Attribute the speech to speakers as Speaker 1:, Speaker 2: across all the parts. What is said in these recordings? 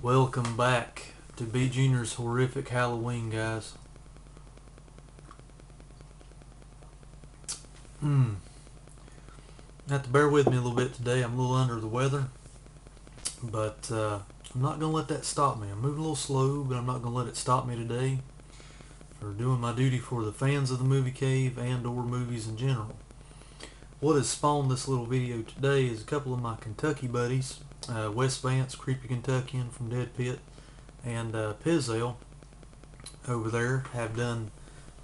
Speaker 1: Welcome back to B.Jr.'s Horrific Halloween, guys. Have to bear with me a little bit today. I'm a little under the weather, but I'm not going to let that stop me. I'm moving a little slow, but I'm not going to let it stop me today for doing my duty for the fans of the movie cave and or movies in general. What has spawned this little video today is a couple of my Kentucky buddies, Wes Vance, Creepy Kentuckian from Dead Pit, and Pizzell over there have done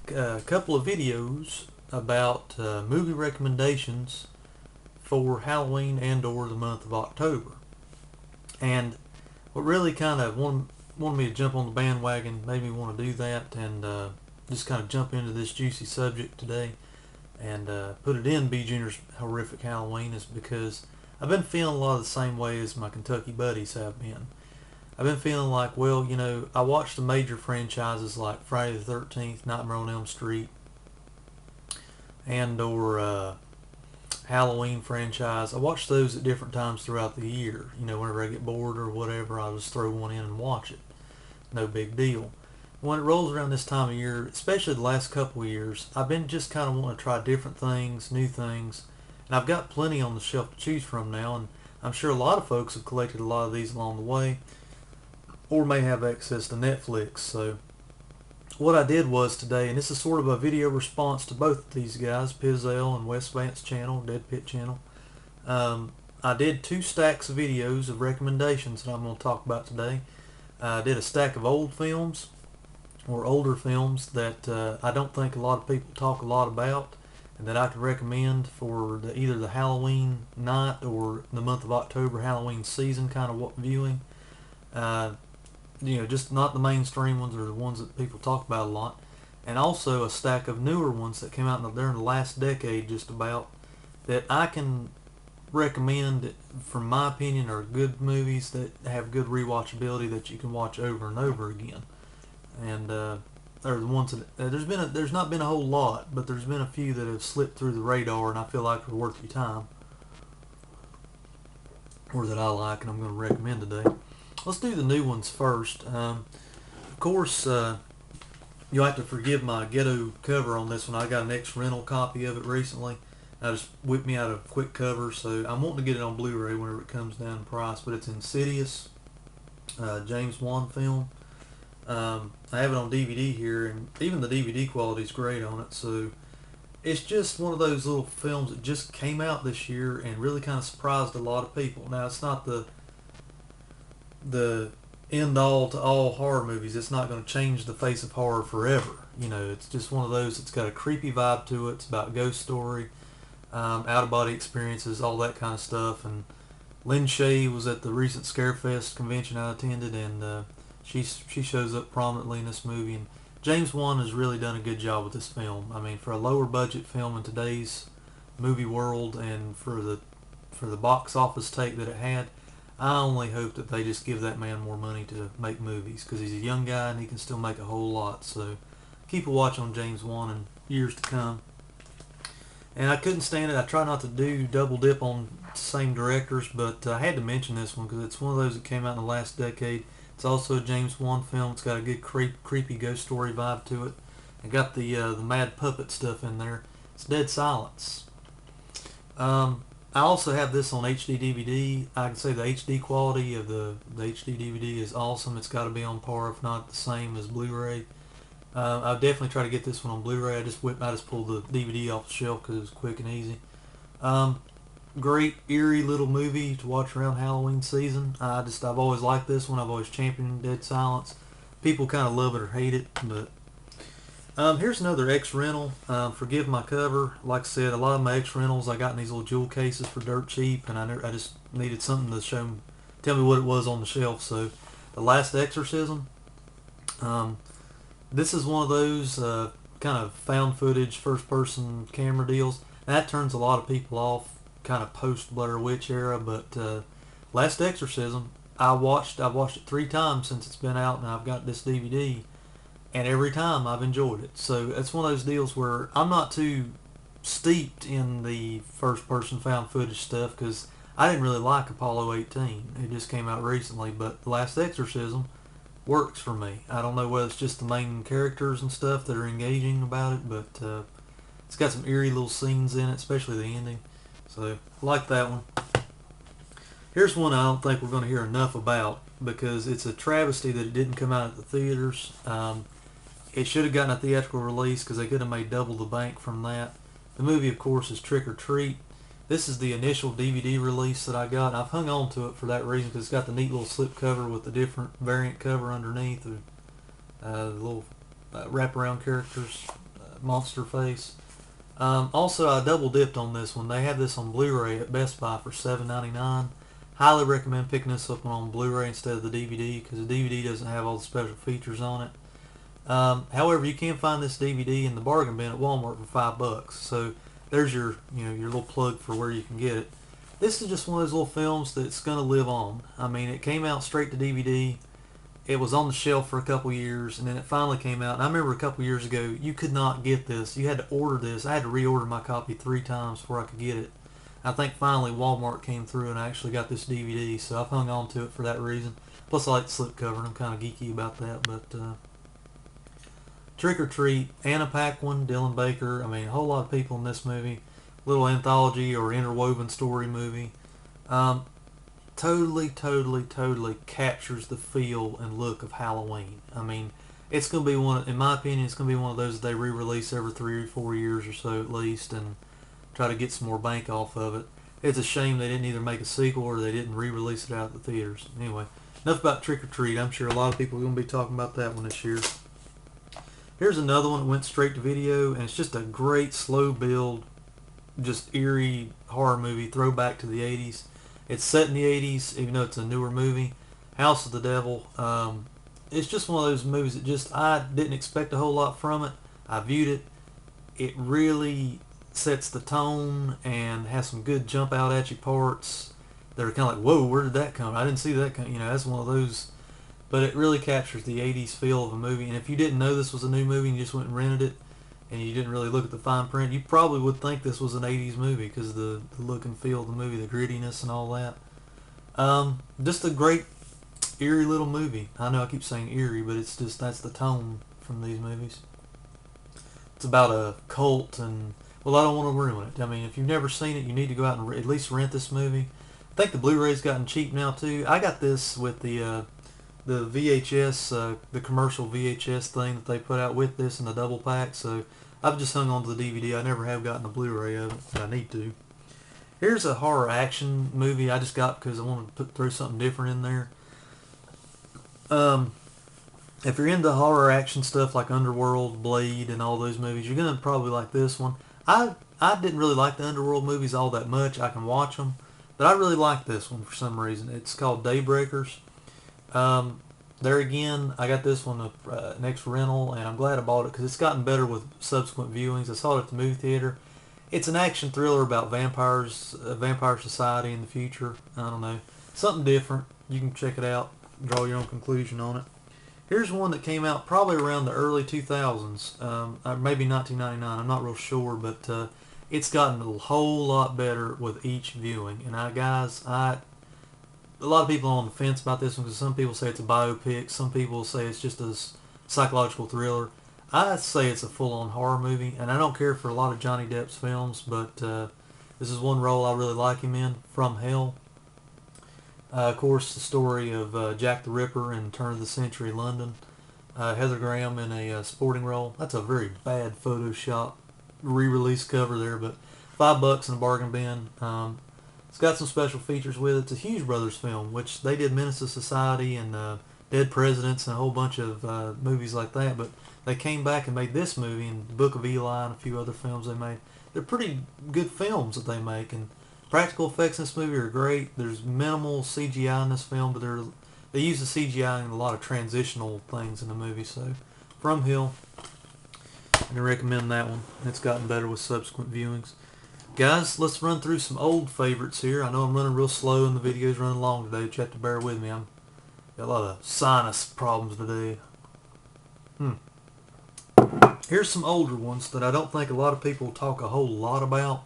Speaker 1: a couple of videos about movie recommendations for Halloween and or the month of October. And what really kind of wanted me to jump on the bandwagon, made me want to do that and just kind of jump into this juicy subject today and put it in B.Jr.'s Horrific Halloween is because I've been feeling a lot of the same way as my Kentucky buddies have been. I've been feeling like, well, you know, I watched the major franchises like Friday the 13th, Nightmare on Elm Street, and or Halloween franchise. I watch those at different times throughout the year. You know, whenever I get bored or whatever, I'll just throw one in and watch it. No big deal. When it rolls around this time of year, especially the last couple of years, I've been just kind of wanting to try different things, new things, and I've got plenty on the shelf to choose from now, and I'm sure a lot of folks have collected a lot of these along the way, or may have access to Netflix. So what I did was today, and this is sort of a video response to both of these guys, Pizzell and Wes Vance channel, Dead Pit channel. I did 2 stacks of videos of recommendations that I'm going to talk about today. I did a stack of old films, or older films that I don't think a lot of people talk a lot about, and that I could recommend for either the Halloween night or the month of October Halloween season kind of viewing. You know, just not the mainstream ones or the ones that people talk about a lot. And also a stack of newer ones that came out during the last decade just about, that I can recommend, from my opinion, are good movies that have good rewatchability that you can watch over and over again. And are the ones that there's not been a whole lot, but there's been a few that have slipped through the radar and I feel like are worth your time, or that I like and I'm going to recommend today. Let's do the new ones first. Of course, you'll have to forgive my ghetto cover on this one. I got an ex-rental copy of it recently. I just whipped me out a quick cover, so I'm wanting to get it on Blu-ray whenever it comes down in price. But it's Insidious, James Wan film. I have it on DVD here, and even the DVD quality is great on it. So it's just one of those little films that just came out this year and really kind of surprised a lot of people. Now, it's not the end all to all horror movies. It's not going to change the face of horror forever. You know, it's just one of those. It's got a creepy vibe to it. It's about a ghost story, out of body experiences, all that kind of stuff. And Lynn Shay was at the recent Scarefest convention I attended, and she shows up prominently in this movie. And James Wan has really done a good job with this film. I mean, for a lower budget film in today's movie world, and for the box office take that it had, I only hope that they just give that man more money to make movies, because he's a young guy and he can still make a whole lot. So keep a watch on James Wan in years to come. And I couldn't stand it. I try not to do double dip on the same directors, but I had to mention this one because it's one of those that came out in the last decade. It's also a James Wan film. It's got a good creepy ghost story vibe to it. It got the mad puppet stuff in there. It's Dead Silence. I also have this on HD DVD. I can say the HD quality of the HD DVD is awesome. It's got to be on par, if not the same as Blu-ray. I'll definitely try to get this one on Blu-ray. I just pulled the DVD off the shelf because it was quick and easy. Great, eerie little movie to watch around Halloween season. I've always liked this one. I've always championed Dead Silence. People kind of love it or hate it, but here's another ex-rental. Forgive my cover. Like I said, a lot of my ex-rentals I got in these little jewel cases for dirt cheap, and I just needed something to tell me what it was on the shelf. So, The Last Exorcism. This is one of those kind of found footage, first-person camera deals. And that turns a lot of people off, kind of post-Blair Witch era. But Last Exorcism, I've watched it 3 times since it's been out, and I've got this DVD. And every time I've enjoyed it. So it's one of those deals where I'm not too steeped in the first person found footage stuff, because I didn't really like Apollo 18. It just came out recently, but The Last Exorcism works for me. I don't know whether it's just the main characters and stuff that are engaging about it, but it's got some eerie little scenes in it, especially the ending. So I like that one. Here's one I don't think we're going to hear enough about because it's a travesty that it didn't come out at the theaters. It should have gotten a theatrical release because they could have made double the bank from that. The movie, of course, is Trick or Treat. This is the initial DVD release that I got, and I've hung on to it for that reason because it's got the neat little slip cover with the different variant cover underneath, the little wraparound characters, monster face. Also, I double dipped on this one. They have this on Blu-ray at Best Buy for $7.99. Highly recommend picking this up on Blu-ray instead of the DVD because the DVD doesn't have all the special features on it. However, you can find this DVD in the bargain bin at Walmart for $5. So there's your your little plug for where you can get it. This is just one of those little films that's going to live on. I mean, it came out straight to DVD. It was on the shelf for a couple years, and then it finally came out. And I remember a couple years ago, you could not get this. You had to order this. I had to reorder my copy 3 times before I could get it. I think finally Walmart came through and I actually got this DVD, so I've hung on to it for that reason. Plus, I like the slipcover, and I'm kind of geeky about that. But Trick or Treat, Anna Paquin, Dylan Baker. I mean, a whole lot of people in this movie. Little anthology or interwoven story movie. Totally captures the feel and look of Halloween. I mean, it's going to be one, in my opinion, it's going to be one of those that they re-release every 3 or 4 years or so at least and try to get some more bank off of it. It's a shame they didn't either make a sequel or they didn't re-release it out at the theaters. Anyway, enough about Trick or Treat. I'm sure a lot of people are going to be talking about that one this year. Here's another one that went straight to video, and it's just a great slow build, just eerie horror movie, throwback to the 80s. It's set in the 80s, even though it's a newer movie. House of the Devil. It's just one of those movies that just, I didn't expect a whole lot from it. I viewed it. It really sets the tone and has some good jump out at you parts that are kind of like, whoa, where did that come? I didn't see that come. That's one of those. But it really captures the 80s feel of a movie. And if you didn't know this was a new movie and you just went and rented it, and you didn't really look at the fine print, you probably would think this was an 80s movie because of the look and feel of the movie, the grittiness and all that. Just a great, eerie little movie. I know I keep saying eerie, but it's just, that's the tone from these movies. It's about a cult and, well, I don't want to ruin it. I mean, if you've never seen it, you need to go out and at least rent this movie. I think the Blu-ray's gotten cheap now, too. I got this with the VHS, the commercial VHS thing that they put out with this in the double pack, so I've just hung on to the DVD. I never have gotten a Blu-ray of it, but I need to. Here's a horror action movie I just got because I wanted to throw something different in there. If you're into horror action stuff like Underworld, Blade, and all those movies, you're going to probably like this one. I didn't really like the Underworld movies all that much. I can watch them, but I really like this one for some reason. It's called Daybreakers. There again, I got this one next rental, and I'm glad I bought it because it's gotten better with subsequent viewings. I saw it at the movie theater. It's an action thriller about vampires, vampire society in the future. I don't know. Something different. You can check it out, draw your own conclusion on it. Here's one that came out probably around the early 2000s, maybe 1999. I'm not real sure, but it's gotten a whole lot better with each viewing. And a lot of people are on the fence about this one because some people say it's a biopic, some people say it's just a psychological thriller. I say it's a full-on horror movie, and I don't care for a lot of Johnny Depp's films, but this is one role I really like him in, From Hell. Of course, the story of Jack the Ripper in turn of the century London. Heather Graham in a sporting role. That's a very bad Photoshop re-release cover there, but $5 in a bargain bin. It's got some special features with it. It's a Hughes Brothers film, which they did Menace to Society and Dead Presidents and a whole bunch of movies like that, but they came back and made this movie and The Book of Eli and a few other films they made. They're pretty good films that they make, and practical effects in this movie are great. There's minimal CGI in this film, but they use the CGI in a lot of transitional things in the movie. So, From Hell, I can recommend that one. It's gotten better with subsequent viewings. Guys, let's run through some old favorites here. I know I'm running real slow and the video's running long today, but you have to bear with me. I've got a lot of sinus problems today. Here's some older ones that I don't think a lot of people talk a whole lot about.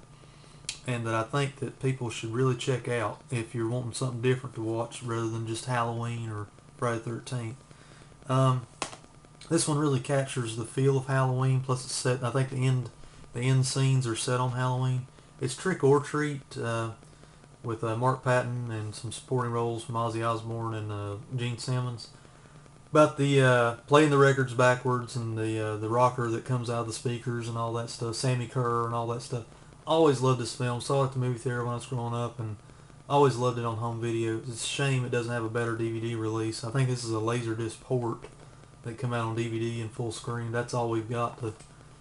Speaker 1: and that I think that people should really check out if you're wanting something different to watch rather than just Halloween or Friday the 13th. Um, this one really captures the feel of Halloween. Plus, it's set. I think the end scenes are set on Halloween. It's Trick or Treat with Mark Patton and some supporting roles from Ozzy Osbourne and Gene Simmons. About the playing the records backwards and the rocker that comes out of the speakers and all that stuff. Sammy Kerr and all that stuff. Always loved this film. Saw it at the movie theater when I was growing up, and always loved it on home video. It's a shame it doesn't have a better DVD release. I think this is a Laserdisc port that come out on DVD and full screen. That's all we've got. You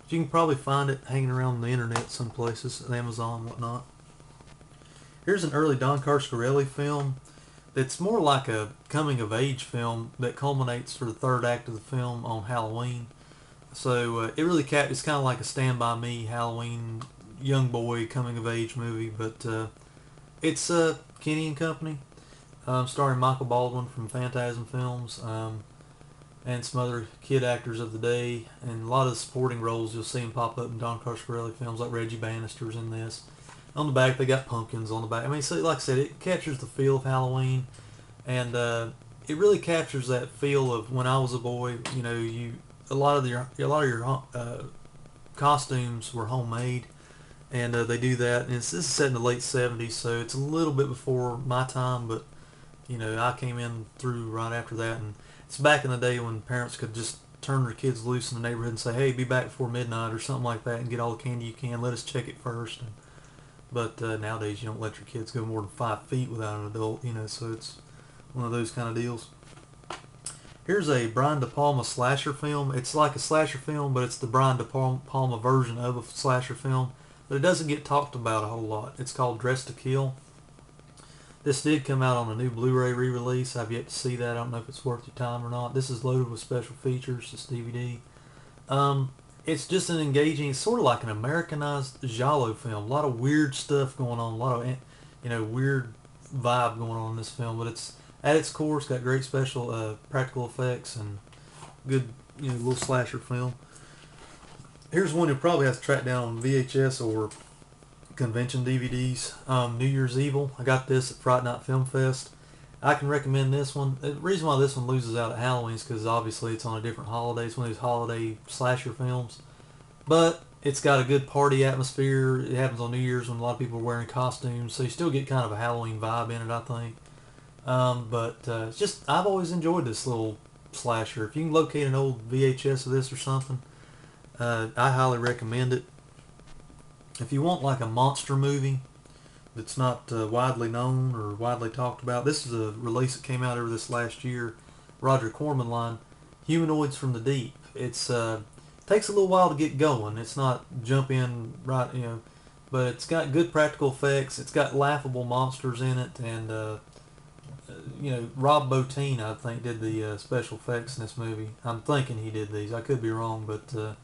Speaker 1: can probably find it hanging around the internet some places, Amazon and whatnot. Here's an early Don Coscarelli film that's more like a coming-of-age film that culminates for the third act of the film on Halloween. So it really it's kind of like a Stand By Me Halloween young boy coming-of-age movie, but it's Kenny and Company, starring Michael Baldwin from Phantasm Films, and some other kid actors of the day, and a lot of the supporting roles you'll see them pop up in Don Coscarelli films, like Reggie Bannister's in this. On the back, they got pumpkins on the back. I mean, so like I said, it captures the feel of Halloween, and it really captures that feel of when I was a boy. You know, a lot of your costumes were homemade, and they do that. And this is set in the late '70s, so it's a little bit before my time, but you know, I came in through right after that, and it's back in the day when parents could just turn their kids loose in the neighborhood and say, "Hey, be back before midnight" or something like that, and get all the candy you can. Let us check it first. But nowadays you don't let your kids go more than 5 feet without an adult, you know, so it's one of those kind of deals. Here's a Brian De Palma slasher film. It's like a slasher film, but it's the Brian De Palma version of a slasher film. But it doesn't get talked about a whole lot. It's called Dressed to Kill. This did come out on a new Blu-ray re-release. I've yet to see that. I don't know if it's worth your time or not. This is loaded with special features. It's DVD. It's just an engaging, it's sort of like an Americanized giallo film. A lot of weird stuff going on, a lot of, weird vibe going on in this film. But it's at its core, it's got great special practical effects and good, little slasher film. Here's one you'll probably have to track down on VHS or convention DVDs. New Year's Evil. I got this at Fright Night Film Fest. I can recommend this one. The reason why this one loses out at Halloween is because obviously it's on a different holiday. It's one of these holiday slasher films. But it's got a good party atmosphere. It happens on New Year's when a lot of people are wearing costumes. So you still get kind of a Halloween vibe in it, I think. But it's just, I've always enjoyed this little slasher. If you can locate an old VHS of this or something, I highly recommend it. If you want like a monster movie that's not widely known or widely talked about, this is a release that came out over this last year. Roger Corman line, Humanoids from the Deep. It's takes a little while to get going. It's not jump in right, but it's got good practical effects. It's got laughable monsters in it, and Rob Bottin, I think, did the special effects in this movie. I'm thinking he did these. I could be wrong, but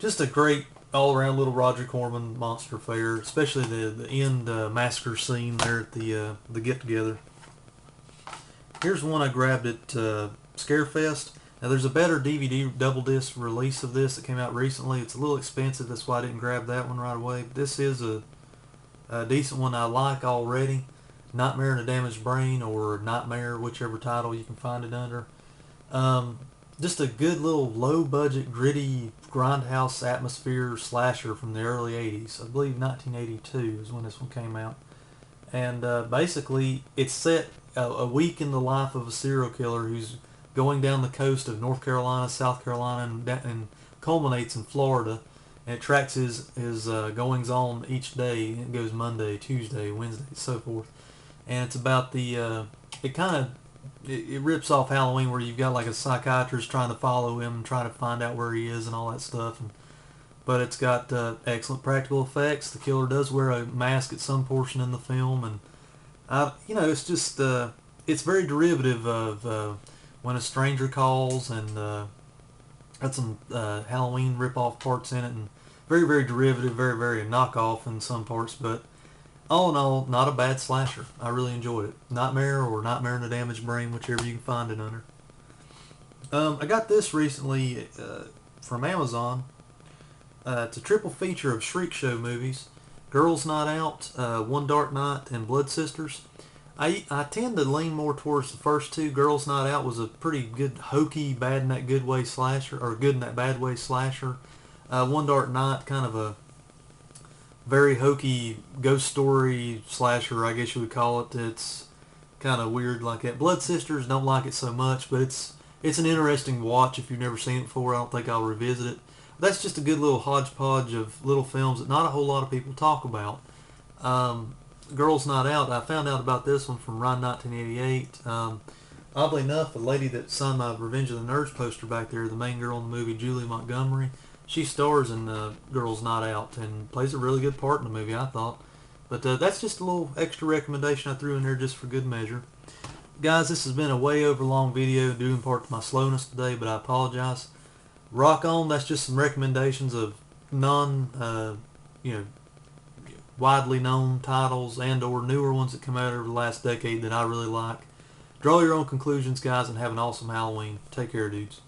Speaker 1: just a great all-around little Roger Corman monster fair, especially the end massacre scene there at the get-together. Here's one I grabbed at Scarefest. Now there's a better DVD double disc release of this that came out recently. It's a little expensive, that's why I didn't grab that one right away. But this is a decent one I like already. Nightmare in a Damaged Brain, or Nightmare, whichever title you can find it under. Just a good little low-budget, gritty, grindhouse atmosphere slasher from the early 80s. I believe 1982 is when this one came out. And basically, it's set a week in the life of a serial killer who's going down the coast of North Carolina, South Carolina, and culminates in Florida. And it tracks his goings-on each day. It goes Monday, Tuesday, Wednesday, so forth. And it's about it rips off Halloween, where you've got like a psychiatrist trying to follow him and trying to find out where he is and all that stuff. But it's got excellent practical effects. The killer does wear a mask at some portion in the film, and it's just it's very derivative of When a Stranger Calls, and got some Halloween rip-off parts in it, and very, very derivative, very, very knockoff in some parts. But all in all, not a bad slasher. I really enjoyed it. Nightmare or Nightmare in a Damaged Brain, whichever you can find it under. I got this recently from Amazon. It's a triple feature of Shriek Show movies. Girls Night Out, One Dark Night, and Blood Sisters. I tend to lean more towards the first two. Girls Night Out was a pretty good hokey, bad in that good way slasher, or good in that bad way slasher. One Dark Night, kind of a very hokey ghost story slasher, I guess you would call it. It's kind of weird like that. Blood Sisters, don't like it so much, but it's an interesting watch if you've never seen it before. I don't think I'll revisit it. That's just a good little hodgepodge of little films that not a whole lot of people talk about. Girls Night Out, I found out about this one from around 1988. Oddly enough, the lady that signed my Revenge of the Nerds poster back there, the main girl in the movie, Julie Montgomery, she stars in Girls Night Out and plays a really good part in the movie, I thought. But that's just a little extra recommendation I threw in there just for good measure. Guys, this has been a way over long video due in part to my slowness today, but I apologize. Rock on. That's just some recommendations of you know, widely known titles and or newer ones that come out over the last decade that I really like. Draw your own conclusions, guys, and have an awesome Halloween. Take care, dudes.